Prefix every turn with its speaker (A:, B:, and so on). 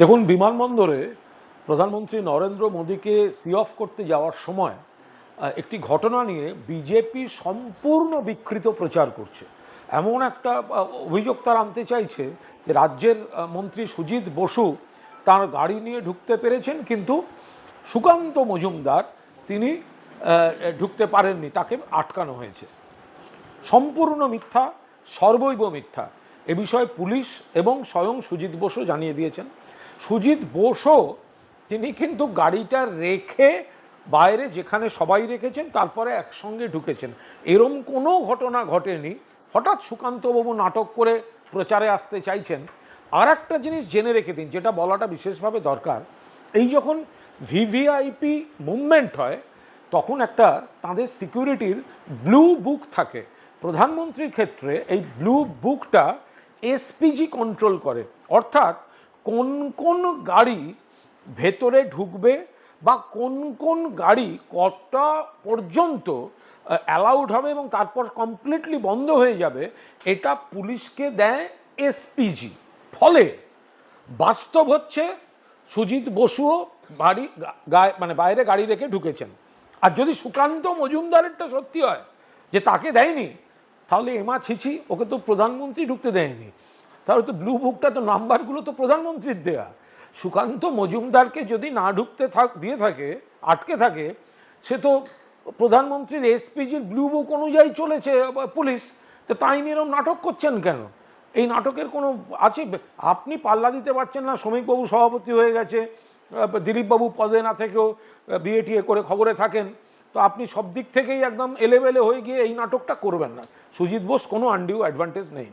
A: দেখুন, বিমানবন্দরে প্রধানমন্ত্রী নরেন্দ্র মোদীকে সি অফ করতে যাওয়ার সময় একটি ঘটনা নিয়ে বিজেপি সম্পূর্ণ বিকৃত প্রচার করছে। এমন একটা অভিযোগ তারা আনতে চাইছে যে রাজ্যের মন্ত্রী সুজিত বসু তার গাড়ি নিয়ে ঢুকতে পেরেছেন, কিন্তু সুকান্ত মজুমদার তিনি ঢুকতে পারেননি, তাকে আটকানো হয়েছে। সম্পূর্ণ মিথ্যা, সর্বৈব মিথ্যা। এ বিষয়ে পুলিশ এবং স্বয়ং সুজিত বসু জানিয়ে দিয়েছেন। সুজিত বসু তিনি কিন্তু গাড়িটা রেখে বাইরে যেখানে সবাই রেখেছেন তারপরে একসঙ্গে ঢুকেছেন, এরম কোনো ঘটনা ঘটেনি। হঠাৎ সুকান্তবাবু নাটক করে প্রচারে আসতে চাইছেন। আর একটা জিনিস জেনে রেখে দিন, যেটা বলাটা বিশেষভাবে দরকার। এই যখন ভিভিআইপি মুভমেন্ট হয় তখন একটা তাদের সিকিউরিটির ব্লু বুক থাকে। প্রধানমন্ত্রীর ক্ষেত্রে এই ব্লু বুকটা এসপিজি কন্ট্রোল করে, অর্থাৎ কোন কোন গাড়ি ভেতরে ঢুকবে বা কোন কোন গাড়ি কটা পর্যন্ত অ্যালাউড হবে এবং তারপর কমপ্লিটলি বন্ধ হয়ে যাবে, এটা পুলিশকে দেয় এসপিজি। ফলে বাস্তব হচ্ছে সুজিত বসুও বাড়ি মানে বাইরে গাড়ি রেখে ঢুকেছেন। আর যদি সুকান্ত মজুমদারেরটা সত্যি হয় যে তাকে দেয়নি, তাহলে এমা ছিছি, ওকে তো প্রধানমন্ত্রী ঢুকতে দেয়নি। তাহলে তো ব্লু বুকটা তো নাম্বারগুলো তো প্রধানমন্ত্রীর দেয়া। সুকান্ত মজুমদারকে যদি না ঢুকতে দিয়ে থাকে, আটকে থাকে, সে তো প্রধানমন্ত্রীর এসপিজির ব্লু বুক অনুযায়ী চলেছে পুলিশ। তো তাই নিয়ে এরকম নাটক করছেন কেন? এই নাটকের কোনো আছে? আপনি পাল্লা দিতে পারছেন না, শ্রমিকবাবু সভাপতি হয়ে গেছে, দিলীপবাবু পদে না থেকেও বিএটিএ করে খবরে থাকেন, তো আপনি সব দিক থেকেই একদম এলেবেলে হয়ে গিয়ে এই নাটকটা করবেন না। সুজিত বোস কোনো আনডিউ অ্যাডভান্টেজ নেই।